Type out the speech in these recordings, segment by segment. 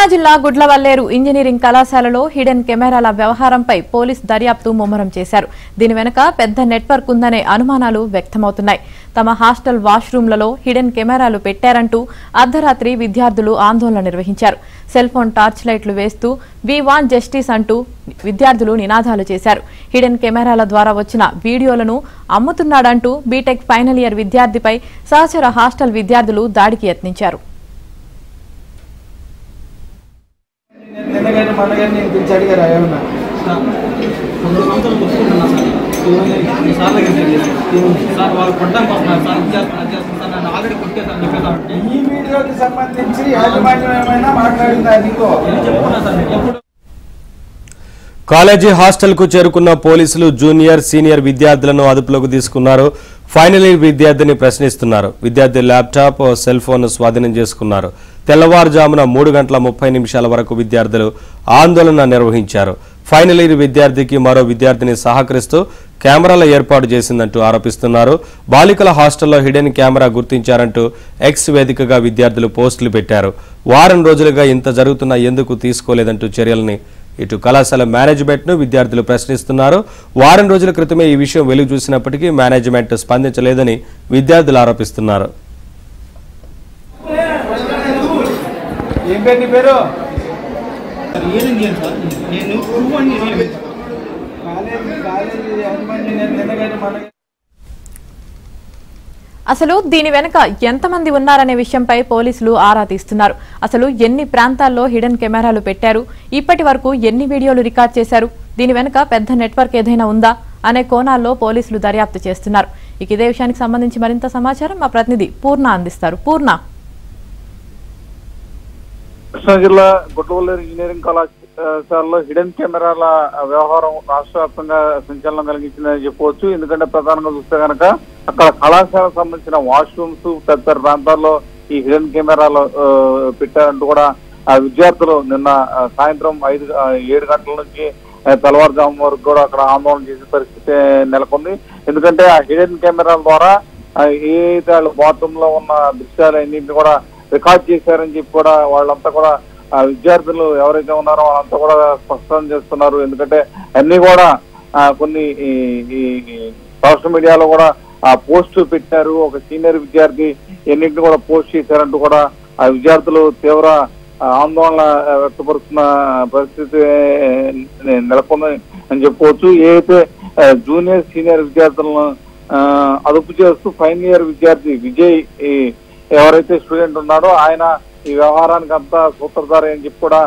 కృష్ణా జిల్లా గుడ్లవల్లేరు ఇంజనీరింగ్ కళాశాలలో హిడెన్ కెమెరాల వ్యవహారంపై పోలీస్ దర్యాప్తు ముమ్మరం చేశారు. దీని వెనుక పెద్ద నెట్వర్క్ ఉందనే అనుమానాలు వ్యక్తమవుతున్నాయి. తమ హాస్టల్ వాష్రూమ్లలో హిడెన్ కెమెరాలు పెట్టారంటూ అర్ధరాత్రి విద్యార్థులు ఆందోళన నిర్వహించారు. సెల్ ఫోన్ టార్చ్ లైట్లు వేస్తూ వి వాంట్ జస్టిస్ అంటూ విద్యార్థులు నినాదాలు చేశారు. హిడెన్ కెమెరాల ద్వారా వచ్చిన వీడియోలను అమ్ముతున్నాడంటూ బీటెక్ ఫైనల్ ఇయర్ విద్యార్థిపై సహచర హాస్టల్ విద్యార్థులు దాడికి యత్నించారు. కాలేజీ హాస్టల్ కు చేరుకున్న పోలీసులు జూనియర్ సీనియర్ విద్యార్థులను అదుపులోకి తీసుకున్నారు. ఫైనల్ ఇయర్ విద్యార్థిని ప్రశ్నిస్తున్నారు. విద్యార్థి ల్యాప్టాప్ సెల్ ఫోన్ స్వాధీనం చేసుకున్నారు. తెల్లవారుజామున 3:30 వరకు విద్యార్థులు ఆందోళన నిర్వహించారు. ఫైనల్ ఇయర్ విద్యార్థికి మరో విద్యార్థిని సహకరిస్తూ కెమెరాల ఏర్పాటు చేసిందంటూ ఆరోపిస్తున్నారు. బాలికల హాస్టల్లో హిడెన్ కెమెరా గుర్తించారంటూ ఎక్స్ వేదికగా విద్యార్థులు పోస్టులు పెట్టారు. వారం రోజులుగా ఇంత జరుగుతున్నా ఎందుకు తీసుకోలేదంటూ చర్యల్ని ఇటు కళాశాల మేనేజ్మెంట్ను విద్యార్థులు ప్రశ్నిస్తున్నారు. వారం రోజుల క్రితమే ఈ విషయం వెలుగు చూసినప్పటికీ మేనేజ్మెంట్ స్పందించలేదని విద్యార్థులు ఆరోపిస్తున్నారు. అసలు దీని వెనుక ఎంతమంది ఉన్నారనే విషయంపై పోలీసులు ఆరా తీస్తున్నారు. అసలు ఎన్ని ప్రాంతాల్లో హిడెన్ కెమెరాలు పెట్టారు, ఇప్పటి వరకు ఎన్ని వీడియోలు రికార్డ్ చేశారు, దీని వెనుక పెద్ద నెట్వర్క్ ఏదైనా ఉందా అనే కోణాల్లో పోలీసులు దర్యాప్తు చేస్తున్నారు. ఇక ఇదే విషయానికి సంబంధించి మరింత సమాచారం మా ప్రతినిధి పూర్ణ అందిస్తారు. పూర్ణ. కృష్ణా జిల్లా గుడ్లవల్లేరు ఇంజనీరింగ్ కళాశాలలో హిడెన్ కెమెరాల వ్యవహారం రాష్ట్ర వ్యాప్తంగా సంచలనం కలిగించిందని చెప్పవచ్చు. ఎందుకంటే ప్రధానంగా చూస్తే కనుక అక్కడ కళాశాలకు సంబంధించిన వాష్రూమ్స్ తదితర ప్రాంతాల్లో ఈ హిడెన్ కెమెరాలు పెట్టారంటూ కూడా ఆ విద్యార్థులు నిన్న సాయంత్రం 7 గంటల నుంచి తెల్లవారుజాము వరకు కూడా అక్కడ ఆందోళన చేసే పరిస్థితి నెలకొంది. ఎందుకంటే ఆ హిడెన్ కెమెరాల ద్వారా ఏదైతే వాళ్ళు బాత్రూమ్ లో ఉన్న దృశ్యాలన్నింటినీ కూడా రికార్డ్ చేశారని చెప్పి కూడా వాళ్ళంతా కూడా ఆ విద్యార్థులు ఎవరైతే ఉన్నారో వాళ్ళంతా కూడా స్పష్టం చేస్తున్నారు. ఎందుకంటే అన్ని కూడా కొన్ని సోషల్ మీడియాలో కూడా ఆ పోస్ట్ పెట్టారు. ఒక సీనియర్ విద్యార్థి ఎన్నింటిని కూడా పోస్ట్ చేశారంటూ కూడా ఆ విద్యార్థులు తీవ్ర ఆందోళన వ్యక్తపరుస్తున్న పరిస్థితి నెలకొంది అని చెప్పుకోవచ్చు. ఏదైతే జూనియర్ సీనియర్ విద్యార్థులను అదుపు చేస్తూ ఫైనల్ ఇయర్ విద్యార్థి విజయ్ ఎవరైతే స్టూడెంట్ ఉన్నాడో ఆయన ఈ వ్యవహారానికి అంతా సూత్రధారి అని చెప్పి కూడా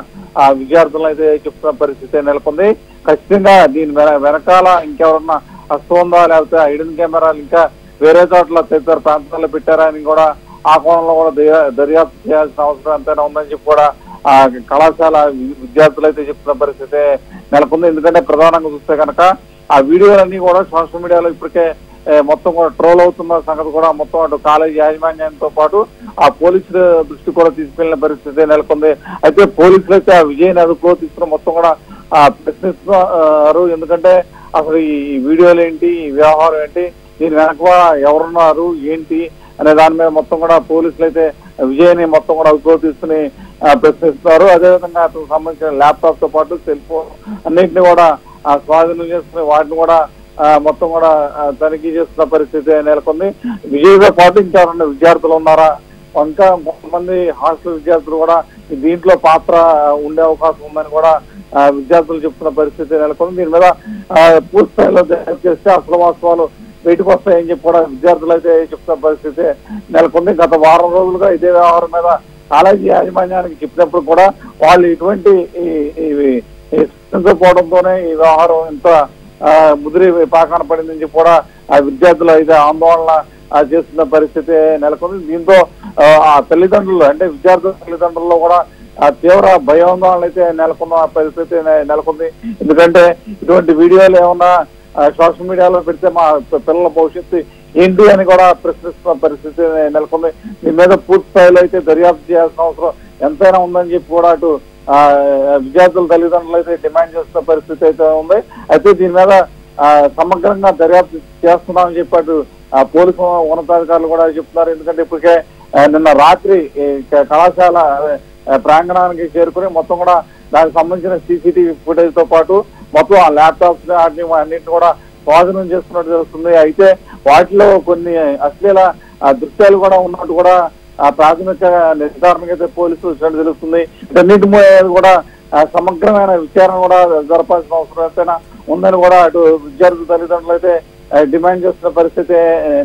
ఆ విద్యార్థులను అయితే చెప్తున్న పరిస్థితి నెలకొంది. ఖచ్చితంగా దీని వెనకాల ఇంకెవరన్నా హస్తం ఉందా, లేకపోతే హిడెన్ కెమెరాలు ఇంకా వేరే చోట్ల తదితర ప్రాంతాల్లో పెట్టారా అని కూడా ఆ కోణంలో కూడా దర్యాప్తు చేయాల్సిన అవసరం ఎంతైనా ఉందని చెప్పి కూడా ఆ కళాశాల విద్యార్థులు అయితే చెప్తున్న పరిస్థితి నెలకొంది. ఎందుకంటే ప్రధానంగా చూస్తే కనుక ఆ వీడియోలన్నీ కూడా సోషల్ మీడియాలో ఇప్పటికే మొత్తం కూడా ట్రోల్ అవుతున్న సంగతి కూడా మొత్తం అటు కాలేజీ యాజమాన్యంతో పాటు ఆ పోలీసుల దృష్టి కూడా తీసుకెళ్లిన పరిస్థితి నెలకొంది. అయితే పోలీసులు అయితే ఆ విజయ్ అదుపులో తీసుకుని మొత్తం కూడా ప్రశ్నిస్తున్నారు. ఎందుకంటే అసలు ఈ వీడియోలు ఏంటి, ఈ వ్యవహారం ఏంటి, దీని వెనక ఎవరున్నారు ఏంటి అనే దాని మీద మొత్తం కూడా పోలీసులు అయితే విజయ్ని మొత్తం కూడా అదుపులో తీసుకుని ప్రశ్నిస్తున్నారు. అదేవిధంగా అతనికి సంబంధించిన ల్యాప్టాప్ తో పాటు సెల్ ఫోన్ అన్నింటినీ కూడా స్వాధీనం చేసుకుని వాటిని కూడా మొత్తం కూడా తనిఖీ చేస్తున్న పరిస్థితి నెలకొంది. విజయ్తో పాటు ఇంకెవరన్నా విద్యార్థులు ఉన్నారా, ఇంకా కొంతమంది హాస్టల్ విద్యార్థులు కూడా దీంట్లో పాత్ర ఉండే అవకాశం ఉందని కూడా విద్యార్థులు చెప్తున్న పరిస్థితి నెలకొంది. దీని మీద పూర్తి స్థాయిలో దర్యాప్తు చేస్తే అసలు వాస్తవాలు బయటకు వస్తాయని చెప్పి కూడా విద్యార్థులు అయితే చెప్తున్న పరిస్థితి నెలకొంది. గత వారం రోజులుగా ఇదే వ్యవహారం మీద కాలేజీ యాజమాన్యానికి చెప్పినప్పుడు కూడా వాళ్ళు ఇటువంటి పోవడంతోనే ఈ వ్యవహారం ఇంత ముదిరి పాకాన పడిందని చెప్పి కూడా ఆ విద్యార్థులు అయితే ఆందోళన చేస్తున్న పరిస్థితి నెలకొంది. దీంతో ఆ తల్లిదండ్రులు అంటే విద్యార్థుల తల్లిదండ్రుల్లో కూడా తీవ్ర భయాందోళన అయితే నెలకొన్న పరిస్థితి నెలకొంది. ఎందుకంటే ఇటువంటి వీడియోలు ఏమన్నా సోషల్ మీడియాలో పెడితే మా పిల్లల భవిష్యత్తు ఏంటి అని కూడా ప్రశ్నిస్తున్న పరిస్థితి నెలకొంది. దీని మీద పూర్తి స్థాయిలో అయితే దర్యాప్తు చేయాల్సిన అవసరం ఎంతైనా ఉందని చెప్పి కూడా అటు విద్యార్థుల తల్లిదండ్రులు అయితే డిమాండ్ చేస్తున్న పరిస్థితి అయితే ఉంది. అయితే దీని మీద సమగ్రంగా దర్యాప్తు చేస్తున్నామని చెప్పాడు పోలీసు ఉన్నతాధికారులు కూడా చెప్తున్నారు. ఎందుకంటే ఇప్పటికే నిన్న రాత్రి కళాశాల ప్రాంగణానికి చేరుకుని మొత్తం కూడా దానికి సంబంధించిన సీసీటీవీ ఫుటేజ్ తో పాటు మొత్తం ఆ ల్యాప్టాప్స్ అన్నింటిని కూడా స్వాధీనం చేసుకున్నట్టు తెలుస్తుంది. అయితే వాటిలో కొన్ని అశ్లీల దృశ్యాలు కూడా ఉన్నట్టు కూడా ప్రాథమిక నిర్ధారణకైతే పోలీసులు వచ్చినట్టు తెలుస్తుంది. వీటన్నిటి కూడా సమగ్రమైన విచారణ కూడా జరపాల్సిన అవసరం ఎంతైనా ఉందని కూడా అటు విద్యార్థుల తల్లిదండ్రులు అయితే డిమాండ్ చేస్తున్న పరిస్థితి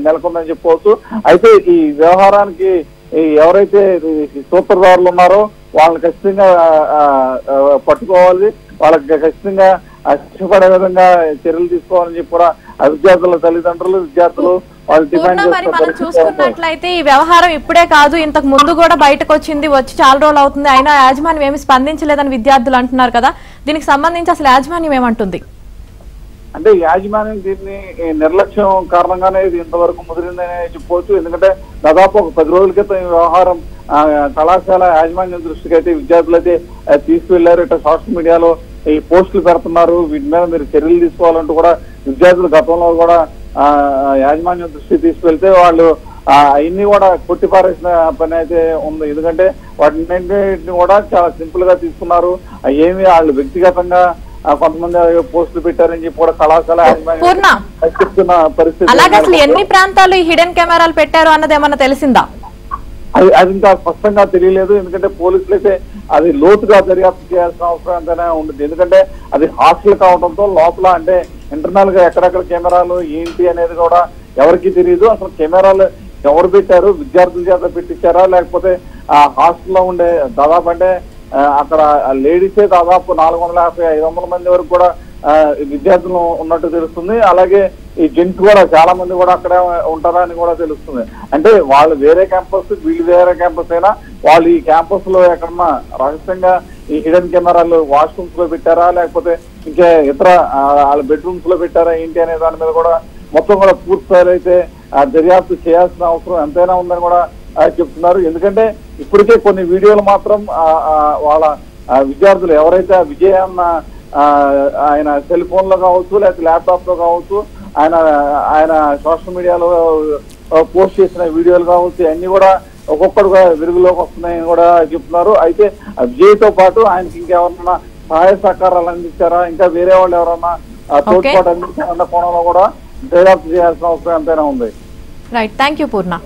నెలకొందని చెప్పవచ్చు. అయితే ఈ వ్యవహారానికి ఎవరైతే సూత్రధారులు ఉన్నారో వాళ్ళని ఖచ్చితంగా పట్టుకోవాలి, వాళ్ళకి ఖచ్చితంగా శిక్షపడే విధంగా చర్యలు తీసుకోవాలని చెప్పి కూడా విద్యార్థుల తల్లిదండ్రులు విద్యార్థులు వాళ్ళు డిమాండ్ మరి మనం చూసుకున్నట్లయితే ఈ వ్యవహారం ఇప్పుడే కాదు, ఇంతకు ముందు కూడా బయటకు వచ్చి చాలా రోజులు అవుతుంది, అయినా యాజమాన్యం ఏమి స్పందించలేదని విద్యార్థులు అంటున్నారు కదా. దీనికి సంబంధించి అసలు యాజమాన్యం ఏమంటుంది? అంటే యాజమాన్యం దీన్ని నిర్లక్ష్యం కారణంగానే ఇది ఇంతవరకు ముదిరిందనే చెప్పవచ్చు. ఎందుకంటే దాదాపు ఒక 10 రోజుల క్రితం ఈ వ్యవహారం కళాశాల యాజమాన్యం దృష్టికి అయితే విద్యార్థులు అయితే తీసుకువెళ్లారు. ఇట్లా సోషల్ మీడియాలో ఈ పోస్టులు పెడుతున్నారు, వీటి మీద మీరు చర్యలు తీసుకోవాలంటూ కూడా విద్యార్థులు గతంలో కూడా యాజమాన్యం దృష్టికి తీసుకువెళ్తే వాళ్ళు అవన్నీ కూడా కొట్టిపారేసిన పని అయితే ఉంది. ఎందుకంటే వాటిని కూడా చాలా సింపుల్ గా తీసుకున్నారు. ఏమి వాళ్ళు వ్యక్తిగతంగా కొంతమంది పోస్టులు పెట్టారని చెప్పి కూడా కళాశాల చెప్తున్న పరిస్థితి. అలాగే అసలు ఎన్ని ప్రాంతాలు ఈ హిడెన్ కెమెరాలు పెట్టారు అన్నది ఏమన్నా తెలిసిందా? అది ఇంకా స్పష్టంగా తెలియలేదు. ఎందుకంటే పోలీసులు అయితే అది లోతుగా దర్యాప్తు చేయాల్సిన అవసరం ఎంతైనా ఉంటుంది. ఎందుకంటే అది హాస్టల్ కావడంతో లోపల అంటే ఇంటర్నల్ గా ఎక్కడెక్కడ కెమెరాలు ఏంటి అనేది కూడా ఎవరికి తెలియదు. అసలు కెమెరాలు ఎవరు పెట్టారు, విద్యార్థుల చేత పెట్టించారా లేకపోతే ఆ హాస్టల్లో ఉండే దాదాపు అంటే అక్కడ లేడీసే దాదాపు 450-500 మంది వరకు కూడా విద్యార్థులు ఉన్నట్టు తెలుస్తుంది. అలాగే ఈ జెంట్స్ కూడా చాలా మంది కూడా అక్కడే ఉంటారా అని కూడా తెలుస్తుంది. అంటే వాళ్ళు వేరే క్యాంపస్, వీళ్ళు వేరే క్యాంపస్ అయినా వాళ్ళు ఈ క్యాంపస్ లో ఎక్కడన్నా రహస్యంగా ఈ హిడెన్ కెమెరాలు వాష్రూమ్స్ లో పెట్టారా లేకపోతే ఇంకా ఇతర వాళ్ళ బెడ్రూమ్స్ లో పెట్టారా ఏంటి అనే దాని మీద కూడా మొత్తం కూడా పూర్తి స్థాయిలో అయితే దర్యాప్తు చేయాల్సిన అవసరం ఎంతైనా ఉందని కూడా చెప్తున్నారు. ఎందుకంటే ఇప్పటికే కొన్ని వీడియోలు మాత్రం వాళ్ళ విద్యార్థులు ఎవరైతే విజయ్ అన్న ఆయన సెల్ ఫోన్ లో కావచ్చు లేకపోతే ల్యాప్టాప్ లో కావచ్చు ఆయన సోషల్ మీడియాలో పోస్ట్ చేసిన వీడియోలు కావచ్చు అన్ని కూడా ఒక్కొక్కడుగా వెలుగులోకి వస్తున్నాయని కూడా చెప్తున్నారు. అయితే విజయ్తో పాటు ఆయనకి ఇంకెవరన్నా సహాయ సహకారాలు అందించారా, ఇంకా వేరే వాళ్ళు ఎవరన్నా తోడ్పాటు అందించారన్న కోణంలో కూడా దర్యాప్తు చేయాల్సిన అవసరం ఎంతైనా ఉంది. Right, thank you Purna.